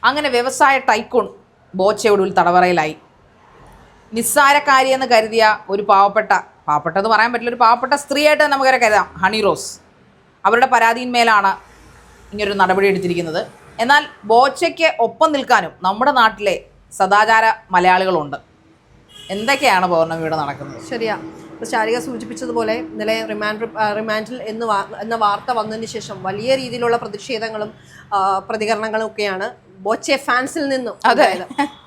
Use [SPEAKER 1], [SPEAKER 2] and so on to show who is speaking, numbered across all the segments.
[SPEAKER 1] അങ്ങനെ വ്യവസായ ടൈക്കൂൺ ബോച്ചയൊടുവിൽ തടവറയിലായി. നിസ്സാരക്കാരിയെന്ന് കരുതിയ ഒരു പാവപ്പെട്ടെന്ന് പറയാൻ പറ്റില്ല, ഒരു പാവപ്പെട്ട സ്ത്രീയായിട്ട് നമുക്കരെ കരുതാം, ഹണി റോസ്. അവരുടെ പരാതിയിന്മേലാണ് ഇങ്ങനൊരു നടപടി എടുത്തിരിക്കുന്നത്. എന്നാൽ ബോച്ചയ്ക്ക് ഒപ്പം നിൽക്കാനും നമ്മുടെ നാട്ടിലെ സദാചാര മലയാളികളുണ്ട്. എന്തൊക്കെയാണ് പൗർണമിയുടെ നടക്കുന്നത്?
[SPEAKER 2] ശരിയാ, ശാരിക സൂചിപ്പിച്ചതുപോലെ ഇന്നലെ റിമാൻഡിൽ എന്ന വാർത്ത വന്നതിന് ശേഷം വലിയ രീതിയിലുള്ള പ്രതിഷേധങ്ങളും പ്രതികരണങ്ങളും ഒക്കെയാണ് ബോച്ചെ ഫാൻസിൽ നിന്നും.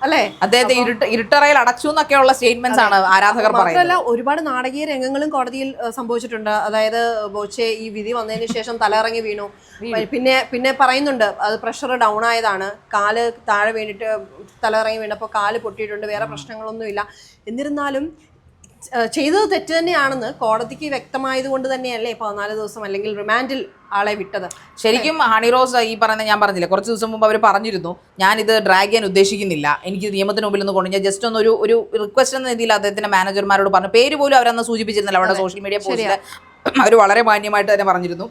[SPEAKER 2] അല്ലേ,
[SPEAKER 1] അദ്ദേഹത്തെ ഇരുട്ടറയിൽ അടച്ചു എന്നൊക്കെയുള്ള സ്റ്റേറ്റ്മെന്റ്സ് ആണ് ആരാധകർ പറയുന്നത്.
[SPEAKER 2] മാത്രമല്ല ഒരുപാട് നാടകീയ രംഗങ്ങളും കോടതിയിൽ സംഭവിച്ചിട്ടുണ്ട്. അതായത് ബോച്ചെ ഈ വിധി വന്നതിന് ശേഷം തലയിറങ്ങി വീണു. പിന്നെ പറയുന്നുണ്ട് അത് പ്രഷർ ഡൗൺ ആയതാണ്, കാല് താഴെ വീണിട്ട് തലയിറങ്ങി വീണപ്പോൾ കാല് പൊട്ടിയിട്ടുണ്ട്, വേറെ പ്രശ്നങ്ങളൊന്നുമില്ല. എന്നിരുന്നാലും ചെയ്തത് തെറ്റ് തന്നെയാണെന്ന് കോടതിക്ക് വ്യക്തമായത് കൊണ്ട് തന്നെയല്ലേ 14 ദിവസം അല്ലെങ്കിൽ റിമാൻഡിൽ ആളെ വിട്ടത്.
[SPEAKER 1] ശരിക്കും ഹണി റോസ് ഈ പറയുന്നത് ഞാൻ പറഞ്ഞില്ല, കുറച്ച് ദിവസം മുമ്പ് അവർ പറഞ്ഞിരുന്നു ഞാനിത് ഡ്രാഗ് ചെയ്യാൻ ഉദ്ദേശിക്കുന്നില്ല, എനിക്ക് നിയമത്തിന് മുമ്പിൽ ഒന്ന് കൊണ്ട് ഞാൻ ജസ്റ്റ് ഒന്ന് ഒരു റിക്വസ്റ്റ് എന്ന രീതിയിൽ അദ്ദേഹത്തിന്റെ മാനേജർമാരോട് പറഞ്ഞു. പേര് പോലും അവരന്ന് സൂചിപ്പിച്ചിരുന്നില്ല. അവരുടെ സോഷ്യൽ മീഡിയ പോസ്റ്റിൽ അവർ വളരെ മാന്യമായിട്ട് തന്നെ പറഞ്ഞിരുന്നു.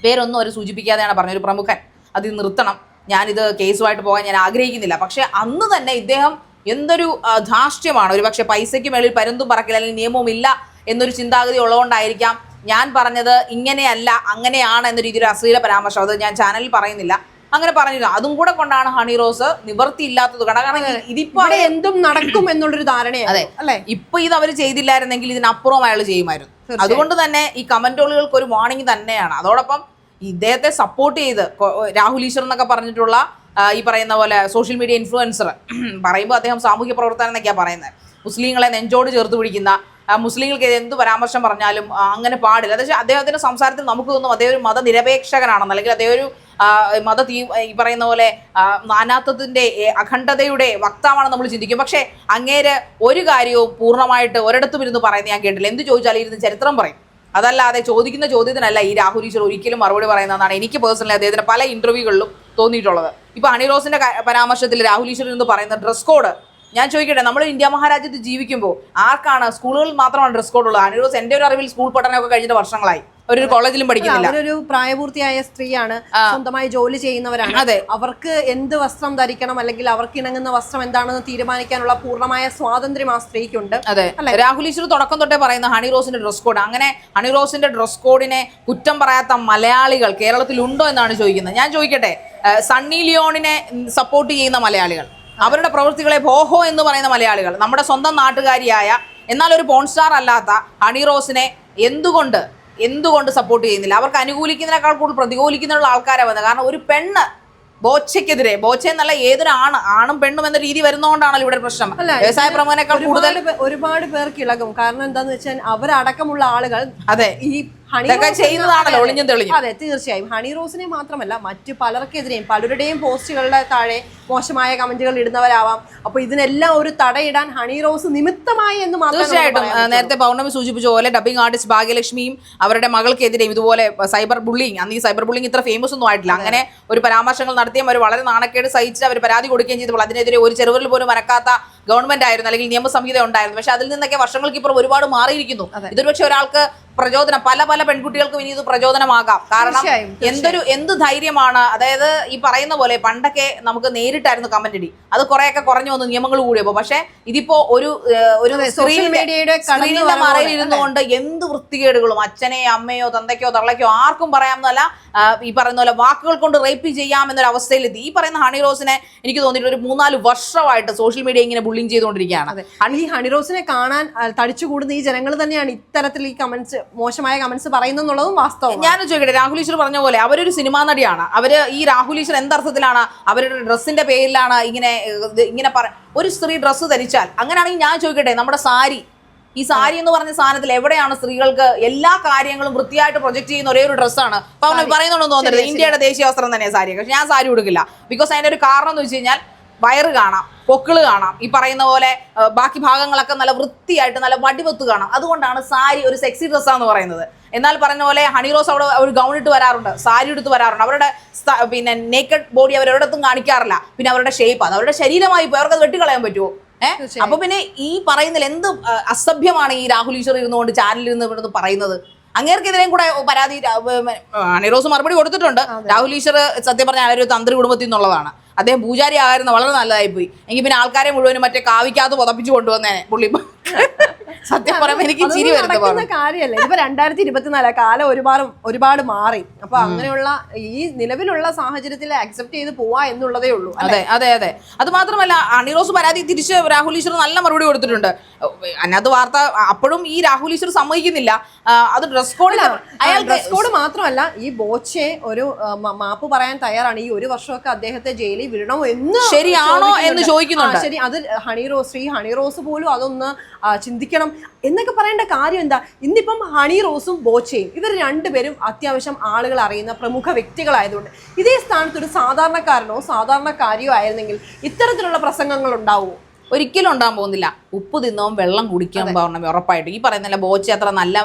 [SPEAKER 1] പേരൊന്നും അവർ സൂചിപ്പിക്കാതെയാണ് പറഞ്ഞത്, ഒരു പ്രമുഖൻ അത് നിർത്തണം, ഞാനിത് കേസുമായിട്ട് പോകാൻ ഞാൻ ആഗ്രഹിക്കുന്നില്ല. പക്ഷെ അന്ന് തന്നെ ഇദ്ദേഹം എന്തൊരു ധാർഷ്ട്യമാണ്, ഒരു പക്ഷേ പൈസയ്ക്ക് മേളിൽ പരുന്തും പറക്കില്ല അല്ലെങ്കിൽ നിയമവും ഇല്ല എന്നൊരു ചിന്താഗതി ഉള്ളതുകൊണ്ടായിരിക്കാം ഞാൻ പറഞ്ഞത് ഇങ്ങനെയല്ല അങ്ങനെയാണ് എന്ന രീതിയിൽ അശ്ലീല പരാമർശം, അത് ഞാൻ ചാനലിൽ പറയുന്നില്ല, അങ്ങനെ പറഞ്ഞില്ല. അതും കൂടെ കൊണ്ടാണ് ഹണി റോസ് നിവർത്തിയില്ലാത്തത്. കാരണം ഇതിപ്പോ
[SPEAKER 2] എന്തും നടക്കും എന്നുള്ളൊരു ധാരണയാണ്.
[SPEAKER 1] അതെ അല്ലെ, ഇപ്പൊ ഇത് അവർ ചെയ്തില്ലായിരുന്നെങ്കിൽ ഇതിനപ്പുറം അയാൾ ചെയ്യുമായിരുന്നു. അതുകൊണ്ട് തന്നെ ഈ കമന്റുകൾക്ക് ഒരു വാർണിംഗ് തന്നെയാണ്. അതോടൊപ്പം ഇദ്ദേഹത്തെ സപ്പോർട്ട് ചെയ്ത് രാഹുൽ ഈശ്വർ എന്നൊക്കെ പറഞ്ഞിട്ടുള്ള ഈ പറയുന്ന പോലെ സോഷ്യൽ മീഡിയ ഇൻഫ്ലുവൻസർ, പറയുമ്പോൾ അദ്ദേഹം സാമൂഹ്യ പ്രവർത്തനം എന്നൊക്കെയാണ് പറയുന്നത്, മുസ്ലിങ്ങളെ നെഞ്ചോട് ചേർത്ത് പിടിക്കുന്ന, മുസ്ലിങ്ങൾക്ക് എന്ത് പരാമർശം പറഞ്ഞാലും അങ്ങനെ പാടില്ല. അതായത് അദ്ദേഹത്തിന്റെ സംസാരത്തിൽ നമുക്ക് തോന്നും അദ്ദേഹം ഒരു മതനിരപേക്ഷകനാണെന്ന്, അല്ലെങ്കിൽ അദ്ദേഹം ഒരു ഈ പറയുന്ന പോലെ നാനാത്വത്തിന്റെ അഖണ്ഡതയുടെ വക്താവാണെന്ന് നമ്മൾ ചിന്തിക്കും. പക്ഷേ അങ്ങേര് ഒരു കാര്യവും പൂർണ്ണമായിട്ട് ഒരിടത്തും ഇരുന്ന് പറയുന്നത് ഞാൻ കേട്ടില്ല. എന്ത് ചോദിച്ചാലും ഇരുന്ന് ചരിത്രം പറയും. അതല്ലാതെ ചോദിക്കുന്ന ചോദ്യത്തിനല്ല ഈ രാഹുൽ ഈശ്വർ ഒരിക്കലും മറുപടി പറയുന്നതെന്നാണ് എനിക്ക് പേഴ്സണലി അദ്ദേഹത്തിന്റെ പല ഇന്റർവ്യൂകളിലും തോന്നിയിട്ടുള്ളത്. ഇപ്പൊ ഹണി റോസിന്റെ പരാമർശത്തിൽ രാഹുൽ ഈശ്വർ എന്ന് പറയുന്ന ഡ്രസ് കോഡ്, ഞാൻ ചോദിക്കട്ടെ, നമ്മൾ ഇന്ത്യ മഹാരാജ്യത്ത് ജീവിക്കുമ്പോൾ ആർക്കാണ് സ്കൂളുകളിൽ മാത്രമാണ് ഡ്രസ് കോഡ് ഉള്ളത്? ഹണി റോസ് എൻ്റെ ഒരു അറിവിൽ സ്കൂൾ പഠനമൊക്കെ കഴിഞ്ഞിട്ട് വർഷങ്ങളായി, ഒരു കോളേജിലും പഠിക്കുന്നില്ല.
[SPEAKER 2] അവരൊരു പ്രായപൂർത്തിയായ സ്ത്രീയാണ്, സ്വന്തമായി ജോലി ചെയ്യുന്നവരാണ്.
[SPEAKER 1] അതെ,
[SPEAKER 2] അവർക്ക് എന്ത് വസ്ത്രം ധരിക്കണം അല്ലെങ്കിൽ അവർക്ക് ഇണങ്ങുന്ന വസ്ത്രം എന്താണെന്ന് തീരുമാനിക്കാനുള്ള പൂർണ്ണമായ സ്വാതന്ത്ര്യം ആ സ്ത്രീക്കുണ്ട്.
[SPEAKER 1] അതെ, രാഹുൽ ഈശ്വർ തുടക്കം തൊട്ടേ പറയുന്ന ഹണി റോസിന്റെ ഡ്രസ് കോഡ്, അങ്ങനെ ഹണി റോസിന്റെ ഡ്രസ് കോഡിനെ കുറ്റം പറയാത്ത മലയാളികൾ കേരളത്തിൽ ഉണ്ടോ എന്നാണ് ചോദിക്കുന്നത്. ഞാൻ ചോദിക്കട്ടെ, സണ്ണി ലിയോണിനെ സപ്പോർട്ട് ചെയ്യുന്ന മലയാളികൾ, അവരുടെ പ്രവൃത്തികളെ ഭോഹോ എന്ന് പറയുന്ന മലയാളികൾ, നമ്മുടെ സ്വന്തം നാട്ടുകാരിയായ എന്നാൽ ഒരു പോൺ സ്റ്റാർ അല്ലാത്ത ഹണി റോസിനെ എന്തുകൊണ്ട് സപ്പോർട്ട് ചെയ്യുന്നില്ല? അവർക്ക് അനുകൂലിക്കുന്നതിനേക്കാൾ കൂടുതൽ പ്രതികൂലിക്കുന്ന ആൾക്കാരാണ് വന്നത്. കാരണം ഒരു പെണ്ണ് ബോച്ചയ്ക്കെതിരെ, ബോച്ച എന്നല്ല ഏതൊരു ആണും പെണ്ണും എന്ന രീതി വരുന്നതുകൊണ്ടാണല്ലോ ഇവിടെ പ്രശ്നം. വ്യവസായ പ്രമുഖനേക്കാൾ കൂടുതൽ
[SPEAKER 2] ഒരുപാട് പേർക്ക് ഇളകും. കാരണം എന്താന്ന് വെച്ചാൽ അവരടക്കമുള്ള ആളുകൾ
[SPEAKER 1] അതെ ഈ ചെയ്യുന്നതാണല്ലോ ഒളിഞ്ഞും തെളിഞ്ഞും.
[SPEAKER 2] അതെ, തീർച്ചയായും ഹണി റോസിനെ മാത്രമല്ല മറ്റു പലർക്കെതിരെയും പലരുടെയും പോസ്റ്റുകളുടെ താഴെ മോശമായ കമന്റുകൾ ഇടുന്നവരാവാം. അപ്പൊ ഇതിനെല്ലാം ഒരു തടയിടാൻ ഹണി റോസ് നിമിത്തമായി എന്ന് മാത്രം.
[SPEAKER 1] തീർച്ചയായിട്ടും നേരത്തെ പൗർണമി സൂചിപ്പിച്ച പോലെ ഡബിംഗ് ആർട്ടിസ്റ്റ് ഭാഗ്യലക്ഷ്മിയും അവരുടെ മകൾക്കെതിരെയും ഇതുപോലെ സൈബർ ബുള്ളിങ്, അന്ന് ഈ സൈബർ ബുള്ളിങ് ഇത്ര ഫേമസ് ഒന്നും ആയിട്ടില്ല, അങ്ങനെ ഒരു പരാമർശങ്ങൾ നടത്തിയും അവർ വളരെ നാണക്കേട് സഹിച്ച് അവർ പരാതി കൊടുക്കുകയും ചെയ്തപ്പോൾ അതിനെതിരെ ഒരു ചെറുവിൽ പോലും മറക്കാത്ത ഗവൺമെന്റ് ആയിരുന്നു, അല്ലെങ്കിൽ നിയമസംഹിത ഉണ്ടായിരുന്നു. പക്ഷെ അതിൽ നിന്നൊക്കെ വർഷങ്ങൾക്ക് ഇപ്പുറം ഒരുപാട് മാറിയിരിക്കുന്നു. ഇതൊരു പക്ഷെ ഒരാൾക്ക് പ്രചോദനം, പല പെൺകുട്ടികൾക്കും ഇനി ഇത് പ്രചോദനമാകാം. കാരണം എന്ത് ധൈര്യമാണ്. അതായത് ഈ പറയുന്ന പോലെ പണ്ടൊക്കെ നമുക്ക് നേരിട്ടായിരുന്നു കമന്റ് ഇടി, അത് കുറെയൊക്കെ കുറഞ്ഞു വന്നു നിയമങ്ങൾ കൂടിയപ്പോ. പക്ഷെ ഇതിപ്പോ ഒരു സ്ക്രീനിന്റെ മറയിൽ ഇരുന്നുകൊണ്ട് എന്ത് വൃത്തികേടുകളും അച്ഛനെയോ അമ്മയോ തന്തയ്ക്കോ തള്ളയ്ക്കോ ആർക്കും പറയാമെന്നല്ല, ഈ പറയുന്ന പോലെ വാക്കുകൾ കൊണ്ട് റേപ്പ് ചെയ്യാമെന്നൊരു അവസ്ഥയിലെത്തി. ഈ പറയുന്ന ഹണി റോസിനെ എനിക്ക് തോന്നിയിട്ട് ഒരു 3-4 വർഷമായിട്ട് സോഷ്യൽ മീഡിയ ഇങ്ങനെ ബുള്ളിങ് ചെയ്തുകൊണ്ടിരിക്കുകയാണ്.
[SPEAKER 2] ഈ ഹണി റോസിനെ കാണാൻ തടിച്ചുകൂടുന്ന ഈ ജനങ്ങൾ തന്നെയാണ് ഇത്തരത്തിൽ ഈ കമന്റ്സ്, മോശമായ കമന്റ്സ് പറയുന്നുള്ളതും വാസ്തവം.
[SPEAKER 1] ഞാൻ ചോദിക്കട്ടെ, രാഹുൽ ഈശ്വർ പറഞ്ഞ പോലെ അവരൊരു സിനിമാ നടിയാണ്. ഈ രാഹുൽ ഈശ്വർ എന്തർത്ഥത്തിലാണ് അവരുടെ ഡ്രസ്സിന്റെ പേരിലാണ് ഇങ്ങനെ ഒരു സ്ത്രീ ഡ്രസ്സ് ധരിച്ചാൽ? അങ്ങനെയാണെങ്കിൽ ഞാൻ ചോദിക്കട്ടെ, നമ്മുടെ ഈ സാരി എന്ന് പറഞ്ഞ സാധനത്തിൽ എവിടെയാണ് സ്ത്രീകൾക്ക് എല്ലാ കാര്യങ്ങളും വൃത്തിയായിട്ട് പ്രൊജക്ട് ചെയ്യുന്ന ഒരേ ഒരു ഡ്രസ്സാണ്? അപ്പൊ അവർ പറയുന്നുണ്ടെന്ന് തോന്നരുത്, ഇന്ത്യയുടെ ദേശീയ വസ്ത്രം തന്നെ സാരി. പക്ഷെ ഞാൻ സാരി ഉടുക്കില്ല. ബിക്കോസ് അതിന്റെ ഒരു കാരണം എന്ന് വെച്ച് കഴിഞ്ഞാൽ വയറ് കാണാം, പൊക്കിള് കാണാം, ഈ പറയുന്ന പോലെ ബാക്കി ഭാഗങ്ങളൊക്കെ നല്ല വൃത്തിയായിട്ട് നല്ല വടിവത്ത് കാണാം. അതുകൊണ്ടാണ് സാരി ഒരു സെക്സി ഡ്രസ്സാന്ന് പറയുന്നത്. എന്നാൽ പറഞ്ഞ പോലെ ഹണി റോസ് അവിടെ ഒരു ഗൗൺ ഇട്ട് വരാറുണ്ട്, സാരി എടുത്ത് വരാറുണ്ട്. അവരുടെ പിന്നെ നേക്കഡ് ബോഡി അവരൊരിടത്തും കാണിക്കാറില്ല. പിന്നെ അവരുടെ ഷേപ്പ്, അത് അവരുടെ ശരീരമായി പോയി, അവർക്ക് അത് വെട്ടിക്കളയാൻ പറ്റുമോ? അപ്പൊ പിന്നെ ഈ പറയുന്നതിൽ എന്ത് അസഭ്യമാണ് ഈ രാഹുൽ ഈശ്വർ ഇരുന്നുകൊണ്ട് ചാനലിൽ ഇരുന്ന് പറയുന്നത്? അങ്ങേർക്കെതിരെയും കൂടെ പരാതി ഹണിറോസ് മറുപടി കൊടുത്തിട്ടുണ്ട്. രാഹുൽ ഈശ്വർ സത്യം പറഞ്ഞാൽ ഒരു തന്ത്രി കുടുംബത്തിൽ നിന്നുള്ളതാണ്. അദ്ദേഹം പൂജാരി ആയിരുന്നു, വളരെ നല്ലതായി പോയി. എങ്കിൽ പിന്നെ ആൾക്കാരെ മുഴുവനും മറ്റേ കാവിക്കകത്ത് പുതപ്പിച്ചു കൊണ്ടുവന്നേനെ പുള്ളി. സത്യം പറയുമ്പോൾ എനിക്ക് ചിരി വരുന്ന
[SPEAKER 2] കാര്യമല്ല. ഇപ്പൊ 2024 കാലം ഒരുപാട് മാറി. അപ്പൊ അങ്ങനെയുള്ള ഈ നിലവിലുള്ള സാഹചര്യത്തിൽ അക്സെപ്റ്റ് ചെയ്ത് പോവാ എന്നുള്ളതേ ഉള്ളൂ.
[SPEAKER 1] അതെ അതെ അതെ. അത് മാത്രമല്ല ഹണിറോസ് പരാതി തിരിച്ച് രാഹുൽ ഈശ്വർ നല്ല മറുപടി കൊടുത്തിട്ടുണ്ട്. അതിനകത്ത് വാർത്ത അപ്പോഴും ഈ രാഹുൽ ഈശ്വർ സമ്മതിക്കുന്നില്ല. അത് ഡ്രസ് കോഡ്,
[SPEAKER 2] അയാൾ ഡ്രസ് കോഡ് മാത്രമല്ല ഈ ബോച്ചെ ഒരു മാപ്പ് പറയാൻ തയ്യാറാണ്. ഈ 1 വർഷമൊക്കെ അദ്ദേഹത്തെ ജയിലിൽ വിടണോ എന്ന്
[SPEAKER 1] ശരിയാണോ എന്ന് ചോദിക്കുന്നുണ്ട്.
[SPEAKER 2] ശരി, അത് ഹണിറോസ് പോലും അതൊന്ന് ചിന്തിക്കണം എന്നൊക്കെ പറയേണ്ട കാര്യം എന്താ? ഇന്നിപ്പം ഹണിറോസും ബോച്ചയും ഇവർ രണ്ടുപേരും അത്യാവശ്യം ആളുകൾ അറിയുന്ന പ്രമുഖ വ്യക്തികളായതുകൊണ്ട് ഇതേ സ്ഥാനത്ത് ഒരു സാധാരണക്കാരനോ സാധാരണക്കാരിയോ ആയിരുന്നെങ്കിൽ ഇത്തരത്തിലുള്ള പ്രസംഗങ്ങൾ ഉണ്ടാവുമോ?
[SPEAKER 1] ഒരിക്കലും ഉണ്ടാകാൻ പോകുന്നില്ല. ഉപ്പ് തിന്നവും വെള്ളം കുടിക്കാൻ പൗർണമി ഉറപ്പായിട്ട്. ഈ പറയുന്നില്ല ബോച്ചെ അത്ര നല്ല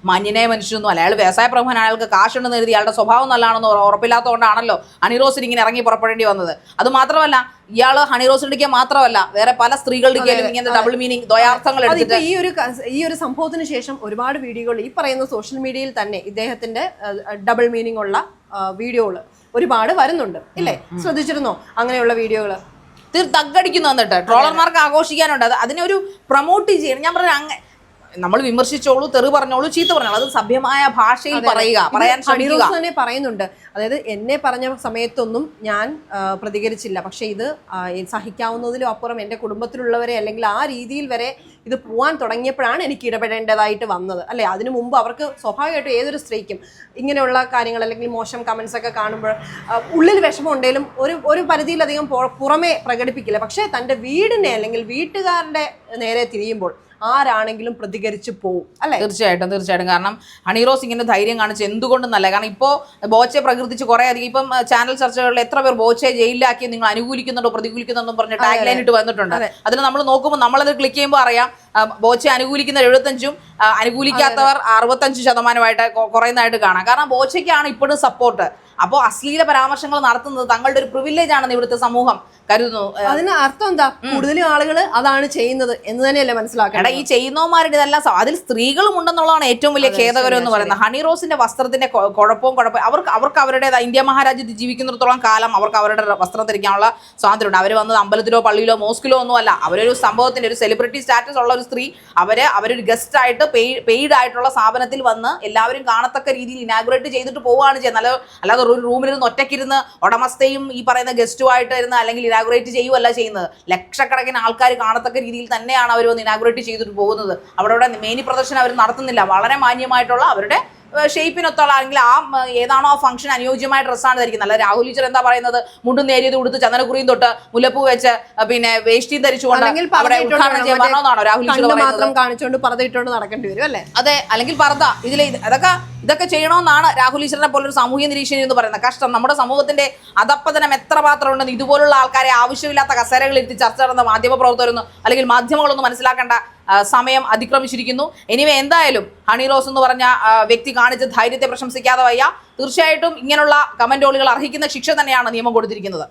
[SPEAKER 1] മാന്യനായ മനുഷ്യനൊന്നും അല്ല. അയാൾ വ്യവസായ പ്രമുഖൻ, അയാൾക്ക് കാശുണ്ടെന്ന് കരുതി അയാളുടെ സ്വഭാവം നല്ലതാണെന്ന് ഉറപ്പില്ലാത്തതുകൊണ്ടാണല്ലോ ഹണിറോസിന് ഇങ്ങനെ ഇറങ്ങി പുറപ്പെടേണ്ടി വന്നത്. അത് മാത്രമല്ല ഇയാള് ഹണിറോസിന്റെ മാത്രമല്ല വേറെ പല സ്ത്രീകളുടെ ഇങ്ങനെ ഡബിൾ മീനിങ് ദ്വയാർത്ഥങ്ങൾ എടുത്തിട്ട്
[SPEAKER 2] ഈ ഒരു സംഭവത്തിന് ശേഷം ഒരുപാട് വീഡിയോകൾ ഈ പറയുന്ന സോഷ്യൽ മീഡിയയിൽ തന്നെ ഇദ്ദേഹത്തിന്റെ ഡബിൾ മീനിങ് ഉള്ള വീഡിയോകൾ ഒരുപാട് വരുന്നുണ്ട് ഇല്ലേ? ശ്രദ്ധിച്ചിരുന്നോ അങ്ങനെയുള്ള വീഡിയോകൾ?
[SPEAKER 1] തగ్గടിക്കുന്നു വന്നിട്ട് ട്രോളർമാർക്ക് ആഘോഷിക്കാനുണ്ട്. അതിനെ ഒരു പ്രൊമോട്ട് ചെയ്യണം. ഞാൻ പറഞ്ഞ നമ്മൾ വിമർശിച്ചോളൂ, തെറി പറഞ്ഞോളൂ, ചീത്ത പറഞ്ഞോളൂ, അത് സഭ്യമായ ഭാഷയിൽ പറയുക, പറയാൻ ശ്രമിക്കുക.
[SPEAKER 2] തന്നെ പറയുന്നുണ്ട്. അതായത് എന്നെ പറഞ്ഞ സമയത്തൊന്നും ഞാൻ പ്രതികരിച്ചില്ല, പക്ഷെ ഇത് സഹിക്കാവുന്നതിലും അപ്പുറം എൻ്റെ കുടുംബത്തിലുള്ളവരെ അല്ലെങ്കിൽ ആ രീതിയിൽ വരെ ഇത് പോവാൻ തുടങ്ങിയപ്പോഴാണ് എനിക്ക് ഇടപെടേണ്ടതായിട്ട് വന്നത് അല്ലേ? അതിനു മുമ്പ് അവർക്ക് സ്വാഭാവികമായിട്ടും ഏതൊരു സ്ത്രീക്കും ഇങ്ങനെയുള്ള കാര്യങ്ങൾ അല്ലെങ്കിൽ മോശം കമൻസ് ഒക്കെ കാണുമ്പോൾ ഉള്ളിൽ വിഷമം ഉണ്ടെങ്കിലും ഒരു പരിധിയിലധികം പുറമേ പ്രകടിപ്പിക്കില്ല. പക്ഷേ തൻ്റെ വീടിനെ അല്ലെങ്കിൽ വീട്ടുകാരുടെ നേരെ തിരിയുമ്പോൾ ആരാണെങ്കിലും പ്രതികരിച്ചു പോവും അല്ലേ?
[SPEAKER 1] തീർച്ചയായിട്ടും. കാരണം ഹണിറോസ് ഇങ്ങനെ ധൈര്യം കാണിച്ച് എന്തുകൊണ്ടെന്നല്ല. കാരണം ഇപ്പോൾ ബോച്ചെ പ്രകൃതിച്ച് കുറേ അധികം ഇപ്പം ചാനൽ ചർച്ചകളിൽ എത്ര പേർ ബോച്ചെ ജയിലിലാക്കി നിങ്ങൾ അനുകൂലിക്കുന്നുണ്ടോ പ്രതികൂലിക്കുന്നുണ്ടോ പറഞ്ഞ് ടാഗ് ലൈൻ ഇട്ട് വന്നിട്ടുണ്ട്. അതിൽ നമ്മൾ നോക്കുമ്പോൾ നമ്മളത് ക്ലിക്ക് ചെയ്യുമ്പോൾ അറിയാം ബോച്ചെ അനുകൂലിക്കുന്ന 75%, അനുകൂലിക്കാത്തവർ 65% കുറയുന്നതായിട്ട് കാണാം. കാരണം ബോച്ചയ്ക്കാണ് ഇപ്പോഴും സപ്പോർട്ട്. അപ്പോൾ അശ്ലീല പരാമർശങ്ങൾ നടത്തുന്നത് തങ്ങളുടെ ഒരു പ്രിവിലേജ് ആണെന്ന് ഇവിടുത്തെ സമൂഹം കരുതുന്നു.
[SPEAKER 2] അതിന് അർത്ഥം എന്താ? കൂടുതലും ആളുകൾ അതാണ് ചെയ്യുന്നത് എന്ന് തന്നെയല്ലേ മനസ്സിലാക്കണം.
[SPEAKER 1] ഈ ചെയ്യുന്നവന്മാരുടെ ഇതെല്ലാം അതിൽ സ്ത്രീകളും ഉണ്ടെന്നുള്ളതാണ് ഏറ്റവും വലിയ ഖേദകരം എന്ന് പറയുന്നത്. ഹണിറോസിന്റെ വസ്ത്രത്തിന്റെ കുഴപ്പവും അവർക്ക് അവരുടേത് ഇന്ത്യ മഹാരാജ്യത്ത് ജീവിക്കുന്നിടത്തോളം കാലം അവർക്ക് അവരുടെ വസ്ത്രം ധരിക്കാനുള്ള സ്വാതന്ത്ര്യമുണ്ട്. അവർ വന്നത് അമ്പലത്തിലോ പള്ളിയിലോ മോസ്കിലോ ഒന്നും അല്ല. അവരൊരു സംഭവത്തിന്റെ ഒരു സെലിബ്രിറ്റി സ്റ്റാറ്റസ് ഉള്ള ഒരു സ്ത്രീ അവരൊരു ഗസ്റ്റ് ആയിട്ട് പെയ്ഡ് ആയിട്ടുള്ള സ്ഥാപനത്തിൽ വന്ന് എല്ലാവരും കാണത്തക്ക രീതിയിൽ ഇനാഗുറേറ്റ് ചെയ്തിട്ട് പോവുകയാണ് ചെയ്യുന്നത്. അല്ലാതെ ഒരു റൂമിലിരുന്ന് ഒറ്റയ്ക്കിരുന്ന് ഉടമസ്ഥയും ഈ പറയുന്ന ഗസ്റ്റുമായിട്ട് ഇരുന്ന് അല്ലെങ്കിൽ ഇനാഗുറേറ്റ് ചെയ്യുകയല്ല ചെയ്യുന്നത്. ലക്ഷക്കണക്കിന് ആൾക്കാർ കാണത്തക്ക രീതിയിൽ തന്നെയാണ് അവർ വന്ന് ഇനാഗുറേറ്റ് ചെയ്തിട്ട് പോകുന്നത്. അവിടെ മേനി പ്രദർശനം അവർ നടത്തുന്നില്ല. വളരെ മാന്യമായിട്ടുള്ള അവരുടെ ഷേപ്പിനൊത്തുള്ള അല്ലെങ്കിൽ ഏതാണോ ആ ഫംഗ്ഷൻ അനുയോജ്യമായ ഡ്രസ്സാണ് ധരിക്കുന്നത്. അല്ല രാഹുൽ ഈശ്വർ എന്താ പറയുന്നത്? മുണ്ടും നേരിയത് കൊടുത്ത് ചന്ദനക്കുറിയും തൊട്ട് മുല്ലപ്പൂ വെച്ച് പിന്നെ വേഷ്ടിയും ധരിച്ചുകൊണ്ട് ഉദ്ഘാടനം ചെയ്യാനാണോ രാഹുൽ ഈശ്വർ
[SPEAKER 2] കാണിച്ചുകൊണ്ട് പർദ്ദ നടക്കേണ്ടി വരും അല്ലേ?
[SPEAKER 1] അതെ, അല്ലെങ്കിൽ പർദ്ദ ഇതൊക്കെ ചെയ്യണമെന്നാണ് രാഹുൽ ഈശ്വറിനെ പോലൊരു സാമൂഹ്യ നിരീക്ഷകൻ എന്ന് പറയുന്നത്. കഷ്ടം. നമ്മുടെ സമൂഹത്തിന്റെ അധപ്പതനം എത്രമാത്രം ഉണ്ടെന്ന് ഇതുപോലുള്ള ആൾക്കാരെ ആവശ്യമില്ലാത്ത കസേരകളിൽ ഇരുത്തി ചർച്ച നടന്ന മാധ്യമപ്രവർത്തകരൊന്നും അല്ലെങ്കിൽ മാധ്യമങ്ങളൊന്നും മനസ്സിലാക്കേണ്ട സമയം അതിക്രമിച്ചിരിക്കുന്നു. എനിവേ എന്തായാലും ഹണിറോസ് എന്ന് പറഞ്ഞ വ്യക്തി കാണിച്ച ധൈര്യത്തെ പ്രശംസിക്കാതെ വയ്യ. തീർച്ചയായിട്ടും ഇങ്ങനെയുള്ള കമന്റോളുകൾ അർഹിക്കുന്ന ശിക്ഷ തന്നെയാണ് നിയമം കൊടുത്തിരിക്കുന്നത്.